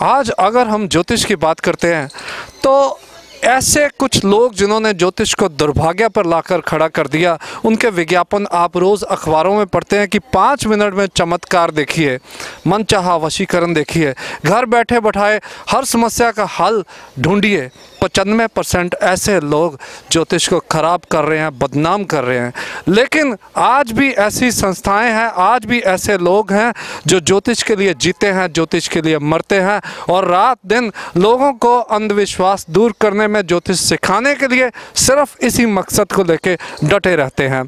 आज अगर हम ज्योतिष की बात करते हैं तो ऐसे कुछ लोग जिन्होंने ज्योतिष को दुर्भाग्य पर लाकर खड़ा कर दिया, उनके विज्ञापन आप रोज़ अखबारों में पढ़ते हैं कि 5 मिनट में चमत्कार देखिए, मनचाहा वशीकरण देखिए, घर बैठे बैठाए हर समस्या का हल ढूंढिए। 95% ऐसे लोग ज्योतिष को ख़राब कर रहे हैं, बदनाम कर रहे हैं। लेकिन आज भी ऐसी संस्थाएं हैं, आज भी ऐसे लोग हैं जो ज्योतिष के लिए जीते हैं, ज्योतिष के लिए मरते हैं और रात दिन लोगों को अंधविश्वास दूर करने में, ज्योतिष सिखाने के लिए सिर्फ इसी मकसद को लेके डटे रहते हैं।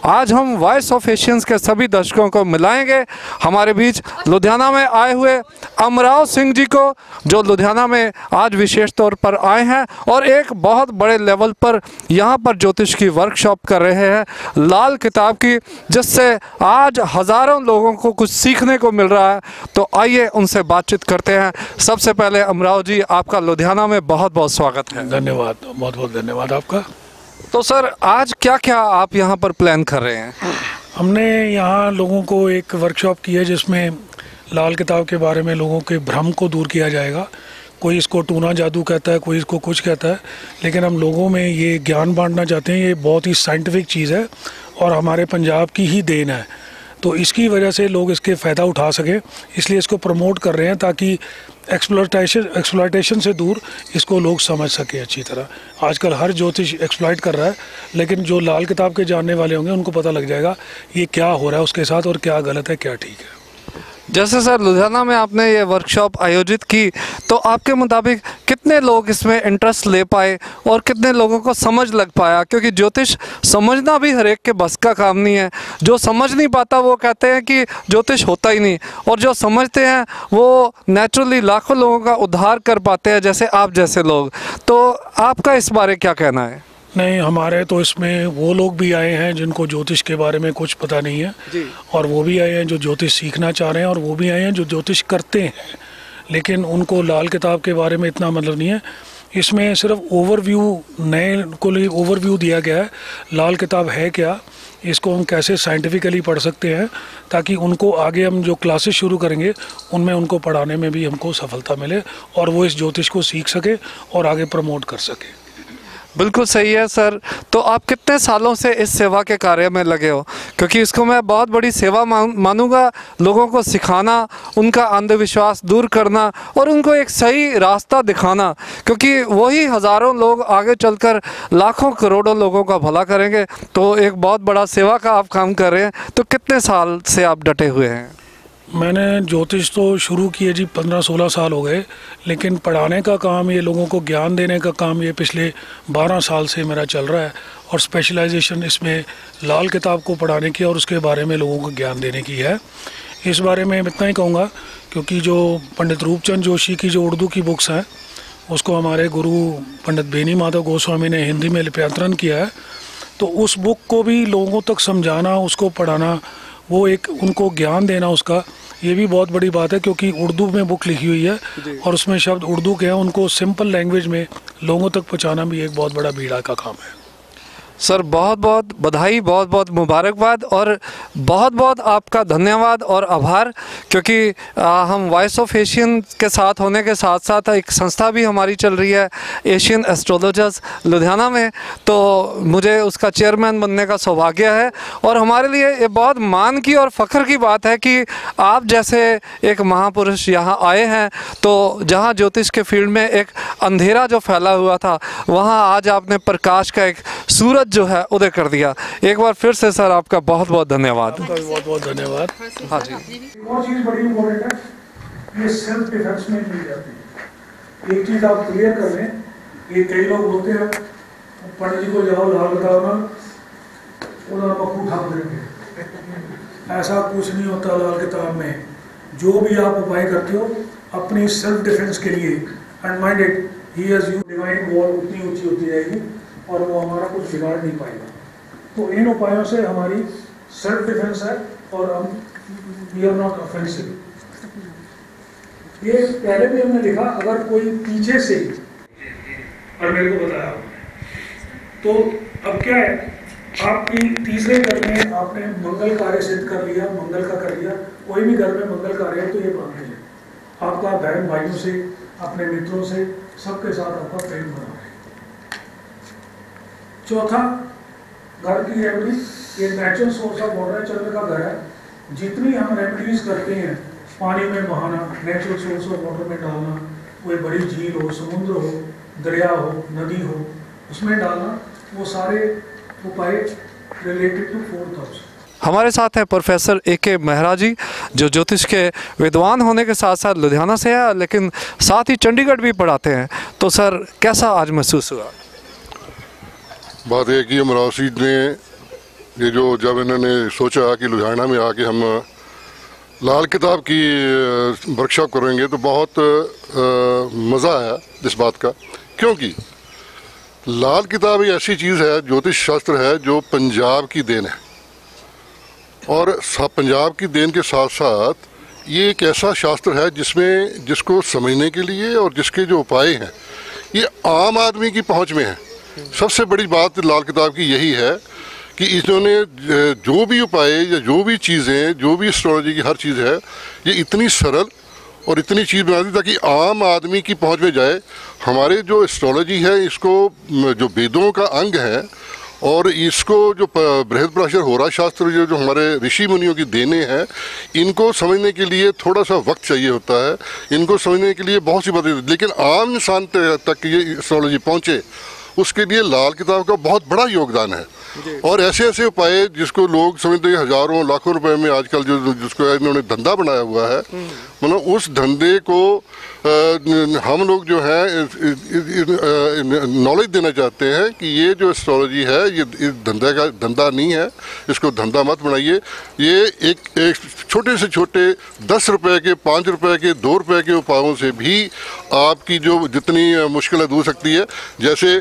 आज हम वॉइस ऑफ एशियंस के सभी दर्शकों को मिलाएंगे हमारे बीच लुधियाना में आए हुए अमराव सिंह जी को, जो लुधियाना में आज विशेष तौर पर आए हैं और एक बहुत बड़े लेवल पर यहाँ पर ज्योतिष की वर्कशॉप कर रहे हैं, लाल किताब की, जिससे आज हज़ारों लोगों को कुछ सीखने को मिल रहा है। तो आइए उनसे बातचीत करते हैं। सबसे पहले अमराव जी, आपका लुधियाना में बहुत बहुत स्वागत है। धन्यवाद, बहुत बहुत धन्यवाद आपका। तो सर, आज क्या क्या आप यहाँ पर प्लान कर रहे हैं? हमने यहाँ लोगों को एक वर्कशॉप की है जिसमें लाल किताब के बारे में लोगों के भ्रम को दूर किया जाएगा। कोई इसको टूना जादू कहता है, कोई इसको कुछ कहता है, लेकिन हम लोगों में ये ज्ञान बांटना चाहते हैं। ये बहुत ही साइंटिफिक चीज़ है और हमारे पंजाब की ही देन है, तो इसकी वजह से लोग इसके फ़ायदा उठा सकें, इसलिए इसको प्रमोट कर रहे हैं ताकि एक्सप्लॉयटेशन से दूर इसको लोग समझ सकें अच्छी तरह। आजकल हर ज्योतिष एक्सप्लॉयट कर रहा है, लेकिन जो लाल किताब के जानने वाले होंगे उनको पता लग जाएगा ये क्या हो रहा है उसके साथ और क्या गलत है क्या ठीक है। जैसे सर लुधियाना में आपने ये वर्कशॉप आयोजित की, तो आपके मुताबिक कितने लोग इसमें इंटरेस्ट ले पाए और कितने लोगों को समझ लग पाया? क्योंकि ज्योतिष समझना भी हर एक के बस का काम नहीं है। जो समझ नहीं पाता वो कहते हैं कि ज्योतिष होता ही नहीं, और जो समझते हैं वो नेचुरली लाखों लोगों का उद्धार कर पाते हैं, जैसे आप जैसे लोग। तो आपका इस बारे क्या कहना है? नहीं, हमारे तो इसमें वो लोग भी आए हैं जिनको ज्योतिष के बारे में कुछ पता नहीं है जी। और वो भी आए हैं जो ज्योतिष सीखना चाह रहे हैं, और वो भी आए हैं जो ज्योतिष करते हैं, लेकिन उनको लाल किताब के बारे में इतना मतलब नहीं है। इसमें सिर्फ ओवरव्यू, नए को लिए ओवरव्यू दिया गया है। लाल किताब है क्या, इसको हम कैसे साइंटिफिकली पढ़ सकते हैं, ताकि उनको आगे हम जो क्लासेस शुरू करेंगे उनमें उनको पढ़ाने में भी हमको सफलता मिले और वो इस ज्योतिष को सीख सके और आगे प्रमोट कर सके। बिल्कुल सही है सर। तो आप कितने सालों से इस सेवा के कार्य में लगे हो? क्योंकि इसको मैं बहुत बड़ी सेवा मानूंगा, लोगों को सिखाना, उनका अंधविश्वास दूर करना और उनको एक सही रास्ता दिखाना, क्योंकि वही हज़ारों लोग आगे चलकर लाखों करोड़ों लोगों का भला करेंगे। तो एक बहुत बड़ा सेवा का आप काम कर रहे हैं। तो कितने साल से आप डटे हुए हैं? मैंने ज्योतिष तो शुरू किए जी 15-16 साल हो गए, लेकिन पढ़ाने का काम, ये लोगों को ज्ञान देने का काम, ये पिछले 12 साल से मेरा चल रहा है। और स्पेशलाइजेशन इसमें लाल किताब को पढ़ाने की और उसके बारे में लोगों को ज्ञान देने की है। इस बारे में इतना ही कहूँगा, क्योंकि जो पंडित रूपचंद जोशी की जो उर्दू की बुक्स हैं उसको हमारे गुरु पंडित बेनी माधव गोस्वामी ने हिंदी में लिप्यांतरण किया है, तो उस बुक को भी लोगों तक समझाना, उसको पढ़ाना, वो एक उनको ज्ञान देना उसका, ये भी बहुत बड़ी बात है। क्योंकि उर्दू में बुक लिखी हुई है और उसमें शब्द उर्दू के हैं, उनको सिंपल लैंग्वेज में लोगों तक पहुंचाना भी एक बहुत बड़ा बीड़ा का काम है। सर बहुत बहुत बधाई, बहुत बहुत मुबारकबाद और बहुत बहुत आपका धन्यवाद और आभार, क्योंकि हम वॉइस ऑफ एशियन के साथ होने के साथ साथ एक संस्था भी हमारी चल रही है, एशियन एस्ट्रोलॉजर्स लुधियाना में, तो मुझे उसका चेयरमैन बनने का सौभाग्य है। और हमारे लिए ये बहुत मान की और फ़ख्र की बात है कि आप जैसे एक महापुरुष यहाँ आए हैं। तो जहाँ ज्योतिष के फील्ड में एक अंधेरा जो फैला हुआ था, वहाँ आज आपने प्रकाश का एक सूरज जो है उदय कर दिया। एक बार फिर से सर आपका बहुत बहुत धन्यवाद। बहुत बहुत धन्यवाद। हाँ जी, वो चीज़ बड़ी इम्पोर्टेंट है, ये सेल्फ डिफेंस में मिल जाती है। एक चीज़ आप क्लियर कर लें, ये कई लोग बोलते हैं पंडित जी को जाओ लाल बताओ ना, उन्होंने मक्खू ठाक देंगे। ऐसा कुछ नहीं होता लाल किताब में। जो भी आप उपाय करते हो अपनी सेल्फ डिफेंस के लिए, and minded he has you, divine wall उतनी ऊंची होती जाएगी और वो हमारा कुछ बिगाड़ नहीं पाएगा। तो इन उपायों से हमारी सेल्फ डिफेंस है और हम वी आर नॉट ऑफेंसिव। ये पहले भी हमने देखा, अगर कोई पीछे से और मेरे को बताया, तो अब क्या है, आपकी तीसरे घर में आपने मंगल कार्य सिद्ध कर लिया, मंगल का कर लिया, कोई भी घर में मंगल कार्य है तो ये मानते हैं। आपका बहन भाइयों से, अपने मित्रों से, सबके साथ आपका प्रेम बना रहे। चौथा, घर की रेमेडी, ये नेचुरल सोर्स ऑफ वाटर चंद्र का घर है। जितनी हम रेमेडीज करते हैं, पानी में बहाना, नेचुरल सोर्स ऑफ वाटर में डालना, कोई बड़ी झील हो, समुद्र हो, दरिया हो, नदी हो, उसमें डालना, वो सारे उपाय रिलेटेड टू 4th हाउस। हमारे साथ हैं प्रोफेसर A.K. मेहरा जी, जो ज्योतिष के विद्वान होने के साथ साथ लुधियाना से है, लेकिन साथ ही चंडीगढ़ भी पढ़ाते हैं। तो सर, कैसा आज महसूस हुआ? बात है कि अमरावती ने ये जो जब इन्होंने सोचा कि लुधियाना में आके हम लाल किताब की वर्कशॉप करेंगे, तो बहुत मज़ा आया इस बात का, क्योंकि लाल किताब एक ऐसी चीज़ है, ज्योतिष शास्त्र है, जो पंजाब की देन है। और पंजाब की देन के साथ साथ ये एक ऐसा शास्त्र है जिसको समझने के लिए और जिसके जो उपाय हैं, ये आम आदमी की पहुंच में है। सबसे बड़ी बात लाल किताब की यही है कि इन्होंने जो भी उपाय या जो भी चीज़ें, जो भी एस्ट्रोलॉजी की हर चीज़ है, ये इतनी सरल और इतनी चीज़ बना दी ताकि आम आदमी की पहुंच में जाए। हमारे जो एस्ट्रोलॉजी है, इसको जो वेदों का अंग है, और इसको जो बृहस्पति होरा शास्त्र जो हमारे ऋषि मुनियों की देने हैं, इनको समझने के लिए थोड़ा सा वक्त चाहिए होता है। इनको समझने के लिए बहुत सी बातें, लेकिन आम इंसान तक ये एस्ट्रोलॉजी पहुँचे, उसके लिए लाल किताब का बहुत बड़ा योगदान है। और ऐसे ऐसे उपाय जिसको लोग समझते हैं हज़ारों लाखों रुपए में आजकल जिसको इन्होंने धंधा बनाया हुआ है, मतलब उस धंधे को हम लोग जो है नॉलेज देना चाहते हैं कि ये जो एस्ट्रोलॉजी है, ये इस धंधा नहीं है, इसको धंधा मत बनाइए। ये एक छोटे से छोटे 10 रुपए के, 5 रुपए के, 2 रुपए के उपायों से भी आपकी जो जितनी मुश्किलें दूर सकती है। जैसे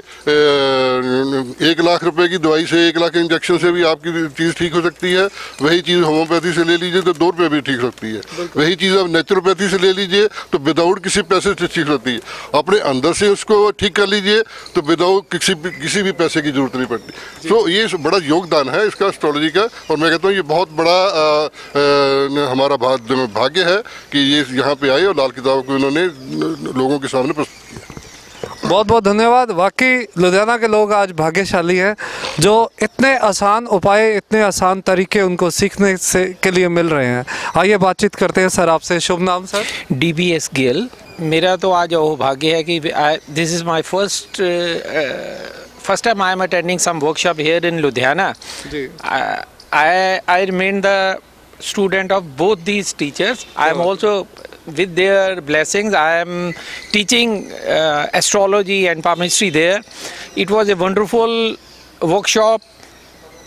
1 लाख रुपए की दवाई से, 1 लाख इंजेक्शन से भी आपकी चीज़ ठीक हो सकती है। वही चीज़ होम्योपैथी से ले लीजिए तो 2 रुपये भी ठीक हो सकती है। वही चीज़ आप नेचुरोपैथी से ले लीजिए तो विदाउट किसी पैसे से ठीक होती है। अपने अंदर से उसको ठीक कर लीजिए तो विदाउट किसी भी पैसे की जरूरत नहीं पड़ती। तो ये बड़ा योगदान है इसका एस्ट्रोलॉजी का, और मैं कहता हूँ ये बहुत बड़ा हमारा भाग्य है कि ये यहाँ पे आए और लाल किताब को इन्होंने लोगों के सामने प्रस्तुत किया। बहुत बहुत धन्यवाद। वाकई लुधियाना के लोग आज भाग्यशाली हैं, जो इतने आसान उपाय, इतने आसान तरीके उनको सीखने से के लिए मिल रहे हैं। आइए बातचीत करते हैं सर आपसे। शुभ नाम सर? DBS गिल। मेरा तो आज भाग्य है कि this is my first time I am attending some workshop here in Ludhiana. I remain the student of both these teachers. I am also, with their blessings, I am teaching astrology and palmistry there. It was a wonderful workshop,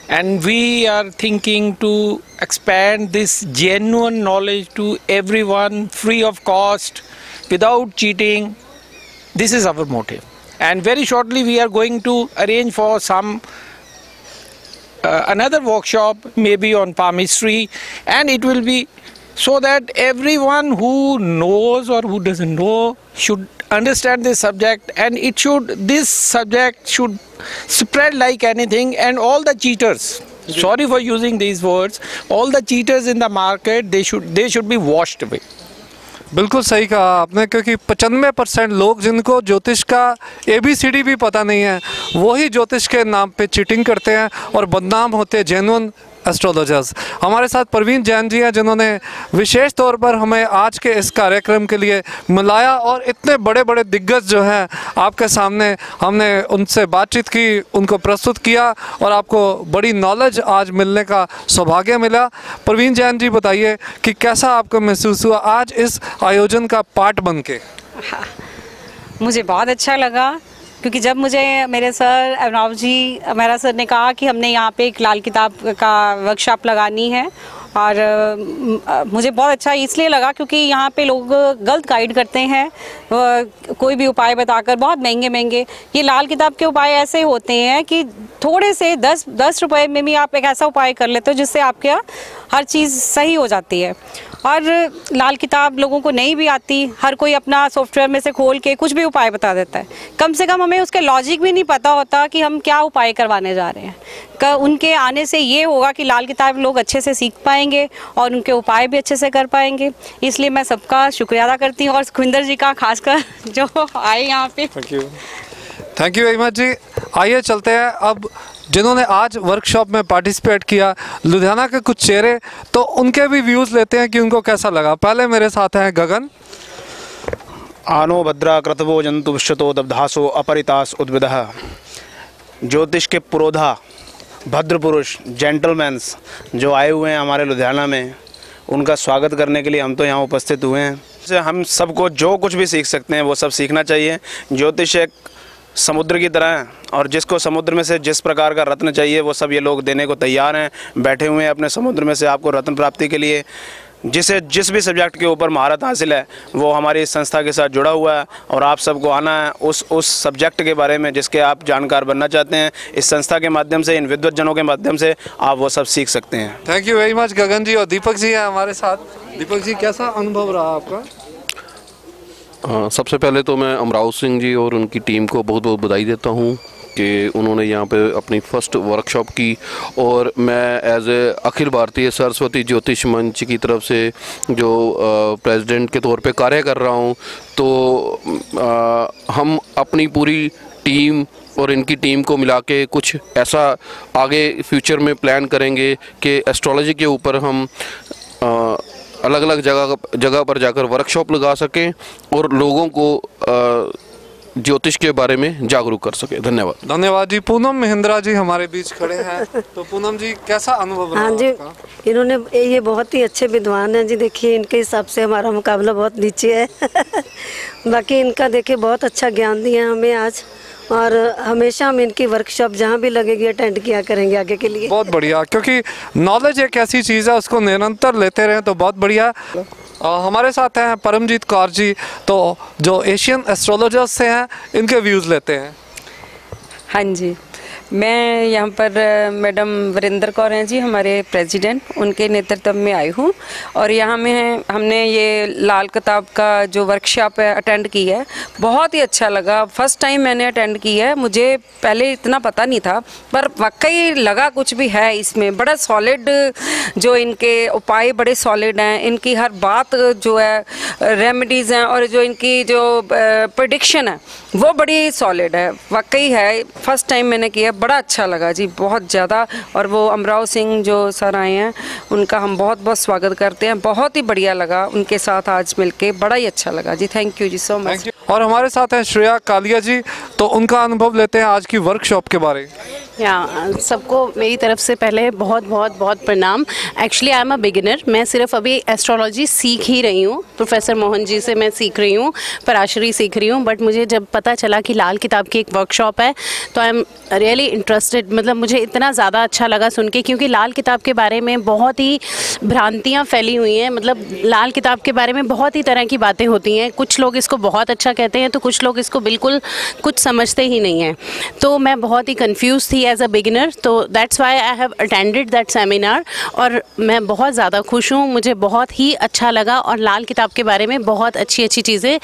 and we are thinking to expand this genuine knowledge to everyone free of cost, without cheating. This is our motive, and very shortly we are going to arrange for some another workshop, maybe on palmistry, and it will be so that everyone who knows or who doesn't know should understand this subject, and this subject should spread like anything, and all the cheaters, sorry for using these words, all the cheaters in the market, they should be washed away. बिल्कुल सही कहा आपने, क्योंकि 95% लोग जिनको ज्योतिष का ABCD भी पता नहीं है, वही ज्योतिष के नाम पे चीटिंग करते हैं और बदनाम होते हैं जेन्युइन एस्ट्रोलॉजर्स। हमारे साथ प्रवीण जैन जी हैं, जिन्होंने विशेष तौर पर हमें आज के इस कार्यक्रम के लिए मिलाया, और इतने बड़े बड़े दिग्गज जो हैं आपके सामने हमने उनसे बातचीत की, उनको प्रस्तुत किया, और आपको बड़ी नॉलेज आज मिलने का सौभाग्य मिला। प्रवीण जैन जी, बताइए कि कैसा आपको महसूस हुआ आज इस आयोजन का पार्ट बन के? मुझे बहुत अच्छा लगा, क्योंकि जब मुझे मेरे सर अभिनव जी मेहरा सर ने कहा कि हमने यहाँ पे एक लाल किताब का वर्कशॉप लगानी है, और मुझे बहुत अच्छा इसलिए लगा क्योंकि यहाँ पे लोग गलत गाइड करते हैं, कोई भी उपाय बताकर बहुत महंगे महंगे। ये लाल किताब के उपाय ऐसे होते हैं कि थोड़े से 10 रुपए में भी आप एक ऐसा उपाय कर लेते हो जिससे आपके हर चीज़ सही हो जाती है। और लाल किताब लोगों को नहीं भी आती, हर कोई अपना सॉफ्टवेयर में से खोल के कुछ भी उपाय बता देता है। कम से कम हमें उसके लॉजिक भी नहीं पता होता कि हम क्या उपाय करवाने जा रहे हैं। उनके आने से ये होगा कि लाल किताब लोग अच्छे से सीख पाएंगे और उनके उपाय भी अच्छे से कर पाएंगे। इसलिए मैं सबका शुक्रिया अदा करती हूँ और सुखविंदर जी का खासकर जो आए यहाँ पे। थैंक यू वेरी मच जी। आइए चलते हैं अब जिन्होंने आज वर्कशॉप में पार्टिसिपेट किया, लुधियाना के कुछ चेहरे, तो उनके भी व्यूज़ लेते हैं कि उनको कैसा लगा। पहले मेरे साथ हैं गगन। आनो भद्रा क्रतवो जंतु विश्वतो दब्धासो अपरितास उद्विदः। ज्योतिष के पुरोधा, भद्र पुरुष, जेंटलमैन्स जो आए हुए हैं हमारे लुधियाना में, उनका स्वागत करने के लिए हम तो यहाँ उपस्थित हुए हैं। हम सबको जो कुछ भी सीख सकते हैं वो सब सीखना चाहिए। ज्योतिष एक समुद्र की तरह है और जिसको समुद्र में से जिस प्रकार का रत्न चाहिए वो सब ये लोग देने को तैयार हैं, बैठे हुए हैं अपने समुद्र में से आपको रत्न प्राप्ति के लिए। जिसे जिस भी सब्जेक्ट के ऊपर महारत हासिल है वो हमारी इस संस्था के साथ जुड़ा हुआ है और आप सबको आना है उस सब्जेक्ट के बारे में जिसके आप जानकार बनना चाहते हैं। इस संस्था के माध्यम से, इन विद्वत जनों के माध्यम से आप वो सब सीख सकते हैं। थैंक यू वेरी मच गगन जी। और दीपक जी हैं हमारे साथ। दीपक जी, कैसा अनुभव रहा आपका? सबसे पहले तो मैं अमराव सिंह जी और उनकी टीम को बहुत बहुत बधाई देता हूँ कि उन्होंने यहाँ पे अपनी फर्स्ट वर्कशॉप की। और मैं एज ए अखिल भारतीय सरस्वती ज्योतिष मंच की तरफ से जो प्रेसिडेंट के तौर पे कार्य कर रहा हूँ, तो हम अपनी पूरी टीम और इनकी टीम को मिला के कुछ ऐसा आगे फ्यूचर में प्लान करेंगे कि एस्ट्रोलॉजी के ऊपर हम अलग अलग जगह पर जाकर वर्कशॉप लगा सकें और लोगों को ज्योतिष के बारे में जागरूक कर सके। धन्यवाद। धन्यवाद जी। पूनम महिंद्रा जी हमारे बीच खड़े हैं। तो पूनम जी, कैसा अनुभव रहा? हाँ जी, आपका? इन्होंने ये बहुत ही अच्छे विद्वान हैं जी। देखिए इनके हिसाब से हमारा मुकाबला बहुत नीचे है बाकी इनका देखिए बहुत अच्छा ज्ञान दिया हमें आज, और हमेशा हम इनकी वर्कशॉप जहाँ भी लगेगी अटेंड किया करेंगे आगे के लिए। बहुत बढ़िया, क्योंकि नॉलेज एक ऐसी चीज़ है, उसको निरंतर लेते रहें तो बहुत बढ़िया। हमारे साथ हैं परमजीत कौर जी, तो जो एशियन एस्ट्रोलॉजर्स से हैं, इनके व्यूज़ लेते हैं। हाँ जी, मैं यहाँ पर मैडम वरिंदर कौर हैं जी, हमारे प्रेसिडेंट, उनके नेतृत्व में आई हूँ। और यहाँ में हमने ये लाल किताब का जो वर्कशॉप है अटेंड की है, बहुत ही अच्छा लगा। फर्स्ट टाइम मैंने अटेंड की है, मुझे पहले इतना पता नहीं था, पर वाकई लगा कुछ भी है इसमें। बड़ा सॉलिड जो इनके उपाय बड़े सॉलिड हैं, इनकी हर बात जो है रेमेडीज़ हैं और जो इनकी जो प्रेडिक्शन है वो बड़ी सॉलिड है, वाकई है। फर्स्ट टाइम मैंने किया, बड़ा अच्छा लगा जी, बहुत ज़्यादा। और वो अमराव सिंह जो सर आए हैं, उनका हम बहुत बहुत स्वागत करते हैं। बहुत ही बढ़िया लगा उनके साथ आज मिलके, बड़ा ही अच्छा लगा जी। थैंक यू जी सो मच। और हमारे साथ हैं श्रेया कालिया जी, तो उनका अनुभव लेते हैं आज की वर्कशॉप के बारे में। सबको मेरी तरफ से पहले बहुत बहुत बहुत प्रणाम। Actually I am a beginner, मैं सिर्फ अभी एस्ट्रोलॉजी सीख ही रही हूँ। प्रोफेसर मोहन जी से मैं सीख रही हूँ, पराशरी सीख रही हूँ। बट मुझे जब पता चला कि लाल किताब की एक वर्कशॉप है तो आई एम रियली इंटरेस्टेड। मतलब मुझे इतना ज़्यादा अच्छा लगा सुन के, क्योंकि लाल किताब के बारे में बहुत ही भ्रांतियाँ फैली हुई हैं। मतलब लाल किताब के बारे में बहुत ही तरह की बातें होती हैं। कुछ लोग इसको बहुत अच्छा कहते हैं तो कुछ लोग इसको बिल्कुल कुछ समझते ही नहीं हैं। तो मैं बहुत ही कंफ्यूज थी एज अ बिगिनर, तो that's why I have attended that seminar. और मैं बहुत ज़्यादा खुश हूँ, मुझे बहुत ही अच्छा लगा और लाल किताब के बारे में बहुत अच्छी अच्छी चीज़ें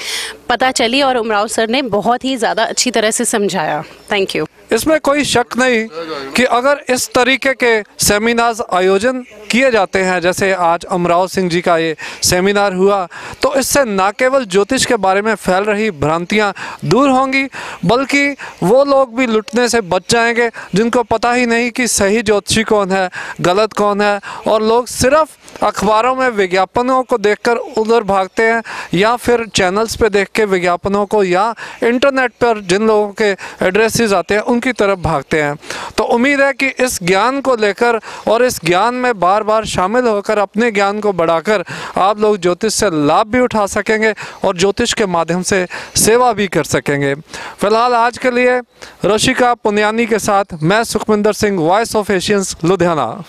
पता चली और उमराव सर ने बहुत ही ज़्यादा अच्छी तरह से समझाया। Thank you. इसमें कोई शक नहीं कि अगर इस तरीके के सेमिनार्स आयोजन किए जाते हैं, जैसे आज अमराव सिंह जी का ये सेमिनार हुआ, तो इससे न केवल ज्योतिष के बारे में फैल रही भ्रांतियां दूर होंगी, बल्कि वो लोग भी लुटने से बच जाएंगे जिनको पता ही नहीं कि सही ज्योतिषी कौन है, गलत कौन है। और लोग सिर्फ अखबारों में विज्ञापनों को देखकर उधर भागते हैं, या फिर चैनल्स पे देख के विज्ञापनों को, या इंटरनेट पर जिन लोगों के एड्रेसेस आते हैं उनकी तरफ भागते हैं। तो उम्मीद है कि इस ज्ञान को लेकर और इस ज्ञान में बार बार शामिल होकर अपने ज्ञान को बढ़ाकर आप लोग ज्योतिष से लाभ भी उठा सकेंगे और ज्योतिष के माध्यम से सेवा भी कर सकेंगे। फिलहाल आज के लिए रोशिका पुनियानी के साथ मैं Sukhwinder Singh, voice of Asians, Ludhiana.